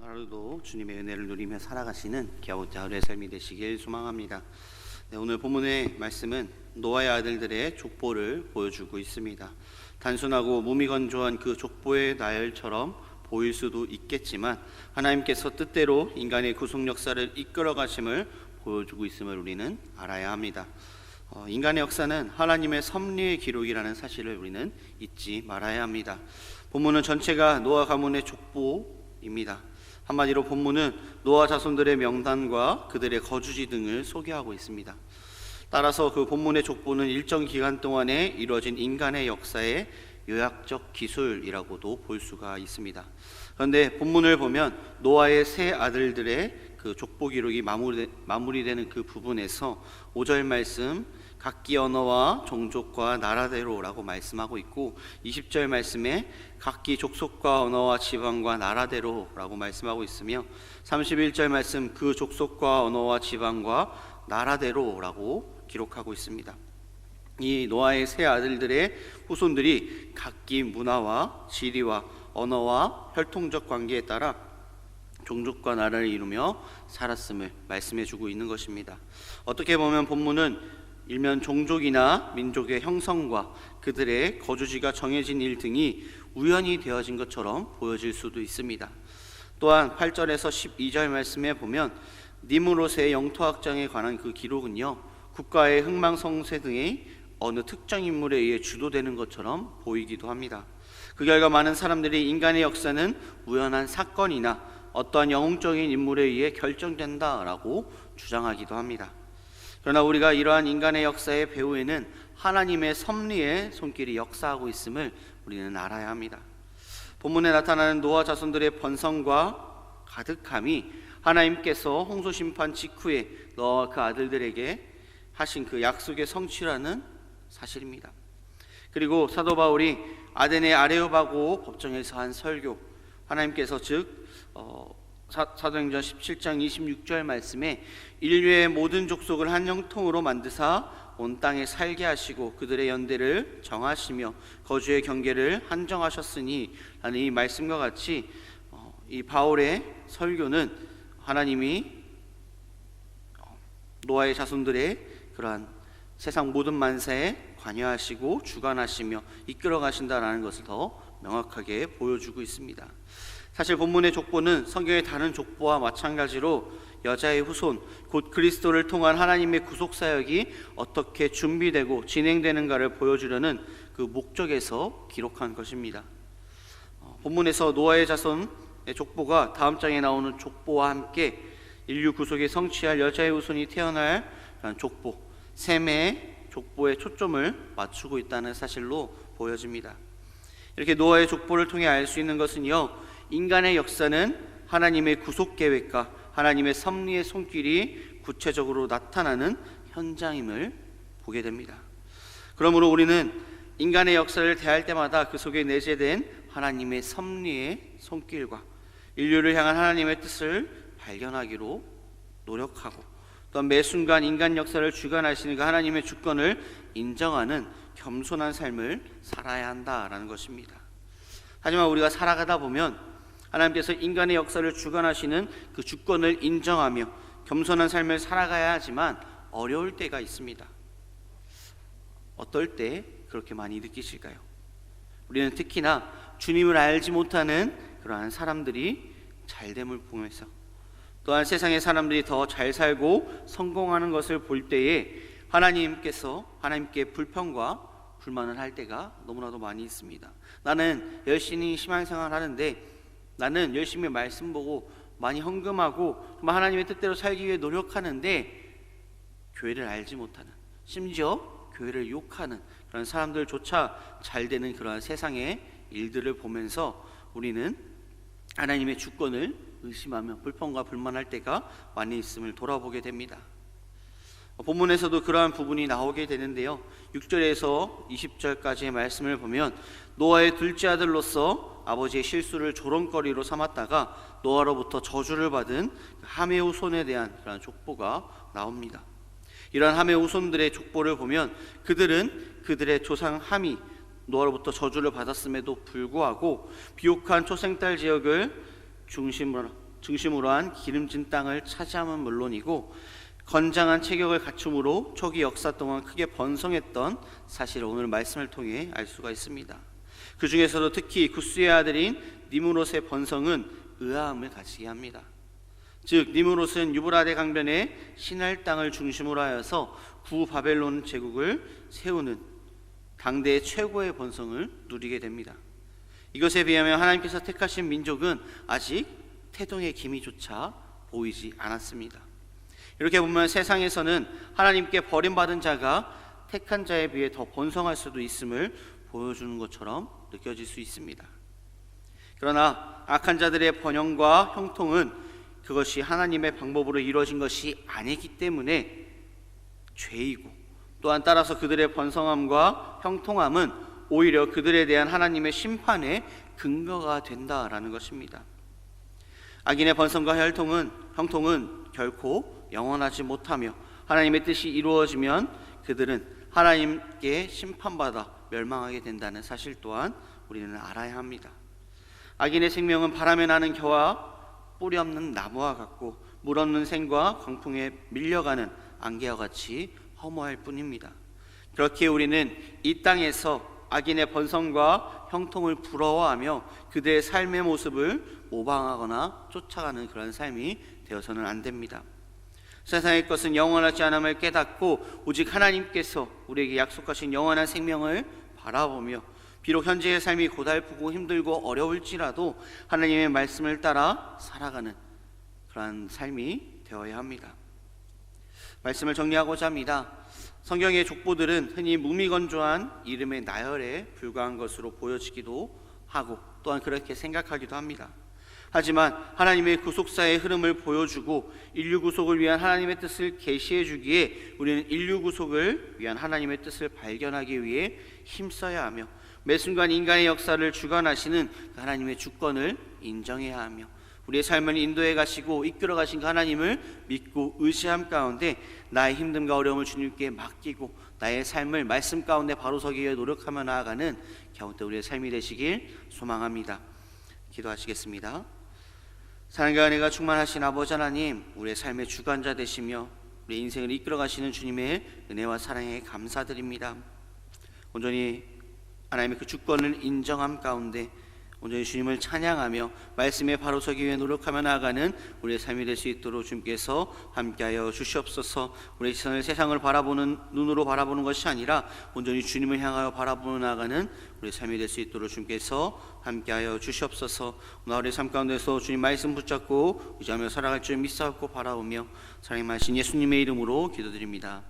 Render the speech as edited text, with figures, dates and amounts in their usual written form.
하루도 주님의 은혜를 누리며 살아가시는 갸우자의 삶이 되시길 소망합니다. 오늘 본문의 말씀은 노아의 아들들의 족보를 보여주고 있습니다. 단순하고 무미건조한 그 족보의 나열처럼 보일 수도 있겠지만 하나님께서 뜻대로 인간의 구속 역사를 이끌어 가심을 보여주고 있음을 우리는 알아야 합니다. 인간의 역사는 하나님의 섭리의 기록이라는 사실을 우리는 잊지 말아야 합니다. 본문은 전체가 노아 가문의 족보입니다. 한마디로 본문은 노아 자손들의 명단과 그들의 거주지 등을 소개하고 있습니다. 따라서 그 본문의 족보는 일정 기간 동안에 이루어진 인간의 역사의 요약적 기술이라고도 볼 수가 있습니다. 그런데 본문을 보면 노아의 세 아들들의 그 족보 기록이 마무리되는 그 부분에서 5절 말씀 각기 언어와 종족과 나라대로라고 말씀하고 있고 20절 말씀에 각기 족속과 언어와 지방과 나라대로라고 말씀하고 있으며 31절 말씀 그 족속과 언어와 지방과 나라대로라고 기록하고 있습니다. 이 노아의 세 아들들의 후손들이 각기 문화와 지리와 언어와 혈통적 관계에 따라 종족과 나라를 이루며 살았음을 말씀해주고 있는 것입니다. 어떻게 보면 본문은 일면 종족이나 민족의 형성과 그들의 거주지가 정해진 일 등이 우연히 되어진 것처럼 보여질 수도 있습니다. 또한 8절에서 12절 말씀에 보면 니므롯의 영토 확장에 관한 그 기록은요, 국가의 흥망성쇠 등의 어느 특정 인물에 의해 주도되는 것처럼 보이기도 합니다. 그 결과 많은 사람들이 인간의 역사는 우연한 사건이나 어떠한 영웅적인 인물에 의해 결정된다라고 주장하기도 합니다. 그러나 우리가 이러한 인간의 역사의 배후에는 하나님의 섭리의 손길이 역사하고 있음을 우리는 알아야 합니다. 본문에 나타나는 노아 자손들의 번성과 가득함이 하나님께서 홍수 심판 직후에 노아와 그 아들들에게 하신 그 약속의 성취라는 사실입니다. 그리고 사도 바울이 아덴의 아레오바고 법정에서 한 설교, 하나님께서 즉 사도행전 17장 26절 말씀에 인류의 모든 족속을 한 형통으로 만드사 온 땅에 살게 하시고 그들의 연대를 정하시며 거주의 경계를 한정하셨으니 라는 이 말씀과 같이 이 바울의 설교는 하나님이 노아의 자손들의 그러한 세상 모든 만사에 관여하시고 주관하시며 이끌어 가신다라는 것을 더 명확하게 보여주고 있습니다. 사실 본문의 족보는 성경의 다른 족보와 마찬가지로 여자의 후손, 곧 그리스도를 통한 하나님의 구속사역이 어떻게 준비되고 진행되는가를 보여주려는 그 목적에서 기록한 것입니다. 본문에서 노아의 자손의 족보가 다음 장에 나오는 족보와 함께 인류 구속에 성취할 여자의 후손이 태어날 족보, 셈의 족보에 초점을 맞추고 있다는 사실로 보여집니다. 이렇게 노아의 족보를 통해 알 수 있는 것은요, 인간의 역사는 하나님의 구속 계획과 하나님의 섭리의 손길이 구체적으로 나타나는 현장임을 보게 됩니다. 그러므로 우리는 인간의 역사를 대할 때마다 그 속에 내재된 하나님의 섭리의 손길과 인류를 향한 하나님의 뜻을 발견하기로 노력하고 또한 매 순간 인간 역사를 주관하시는 그 하나님의 주권을 인정하는 겸손한 삶을 살아야 한다라는 것입니다. 하지만 우리가 살아가다 보면 하나님께서 인간의 역사를 주관하시는 그 주권을 인정하며 겸손한 삶을 살아가야 하지만 어려울 때가 있습니다. 어떨 때 그렇게 많이 느끼실까요? 우리는 특히나 주님을 알지 못하는 그러한 사람들이 잘됨을 보면서 또한 세상의 사람들이 더 잘 살고 성공하는 것을 볼 때에 하나님께 불평과 불만을 할 때가 너무나도 많이 있습니다. 나는 열심히 신앙생활 하는데, 나는 열심히 말씀 보고 많이 헌금하고 정말 하나님의 뜻대로 살기 위해 노력하는데 교회를 알지 못하는, 심지어 교회를 욕하는 그런 사람들조차 잘 되는 그러한 세상의 일들을 보면서 우리는 하나님의 주권을 의심하며 불평과 불만할 때가 많이 있음을 돌아보게 됩니다. 본문에서도 그러한 부분이 나오게 되는데요, 6절에서 20절까지의 말씀을 보면 노아의 둘째 아들로서 아버지의 실수를 조롱거리로 삼았다가 노아로부터 저주를 받은 함의 후손에 대한 그런 족보가 나옵니다. 이러한 함의 후손들의 족보를 보면 그들은 그들의 조상 함이 노아로부터 저주를 받았음에도 불구하고 비옥한 초생딸 지역을 중심으로 중심으로 한 기름진 땅을 차지함은 물론이고 건장한 체격을 갖춤으로 초기 역사 동안 크게 번성했던 사실을 오늘 말씀을 통해 알 수가 있습니다. 그 중에서도 특히 구스의 아들인 니므롯의 번성은 의아함을 가지게 합니다. 즉 니므롯은 유브라데 강변의 신할 땅을 중심으로 하여서 구바벨론 제국을 세우는 당대의 최고의 번성을 누리게 됩니다. 이것에 비하면 하나님께서 택하신 민족은 아직 태동의 기미조차 보이지 않았습니다. 이렇게 보면 세상에서는 하나님께 버림받은 자가 택한 자에 비해 더 번성할 수도 있음을 보여주는 것처럼 느껴질 수 있습니다. 그러나 악한 자들의 번영과 형통은 그것이 하나님의 방법으로 이루어진 것이 아니기 때문에 죄이고, 또한 따라서 그들의 번성함과 형통함은 오히려 그들에 대한 하나님의 심판의 근거가 된다라는 것입니다. 악인의 번성과 형통은 결코 영원하지 못하며 하나님의 뜻이 이루어지면 그들은 하나님께 심판받아 멸망하게 된다는 사실 또한 우리는 알아야 합니다. 악인의 생명은 바람에 나는 겨와 뿌리 없는 나무와 같고 물 없는 샘과 광풍에 밀려가는 안개와 같이 허무할 뿐입니다. 그렇게 우리는 이 땅에서 악인의 번성과 형통을 부러워하며 그들의 삶의 모습을 모방하거나 쫓아가는 그런 삶이 되어서는 안 됩니다. 세상의 것은 영원하지 않음을 깨닫고 오직 하나님께서 우리에게 약속하신 영원한 생명을 바라보며 비록 현재의 삶이 고달프고 힘들고 어려울지라도 하나님의 말씀을 따라 살아가는 그러한 삶이 되어야 합니다. 말씀을 정리하고자 합니다. 성경의 족보들은 흔히 무미건조한 이름의 나열에 불과한 것으로 보여지기도 하고 또한 그렇게 생각하기도 합니다. 하지만 하나님의 구속사의 흐름을 보여주고 인류 구속을 위한 하나님의 뜻을 계시해 주기에 우리는 인류 구속을 위한 하나님의 뜻을 발견하기 위해 힘써야 하며 매 순간 인간의 역사를 주관하시는 하나님의 주권을 인정해야 하며 우리의 삶을 인도해 가시고 이끌어 가신 하나님을 믿고 의지함 가운데 나의 힘듦과 어려움을 주님께 맡기고 나의 삶을 말씀 가운데 바로서기 위해 노력하며 나아가는 겨우때 우리의 삶이 되시길 소망합니다. 기도하시겠습니다. 사랑과 은혜가 충만하신 아버지 하나님, 우리의 삶의 주관자 되시며 우리 인생을 이끌어 가시는 주님의 은혜와 사랑에 감사드립니다. 온전히 하나님의 그 주권을 인정함 가운데 온전히 주님을 찬양하며 말씀에 바로 서기 위해 노력하며 나아가는 우리의 삶이 될 수 있도록 주님께서 함께하여 주시옵소서. 우리의 시선을 세상을 바라보는 눈으로 바라보는 것이 아니라 온전히 주님을 향하여 바라보며 나아가는 우리의 삶이 될 수 있도록 주님께서 함께하여 주시옵소서. 오늘 우리의 삶 가운데서 주님 말씀 붙잡고 의지하며 살아갈 줄 믿사옵고 바라오며 사랑의 마신 예수님의 이름으로 기도드립니다.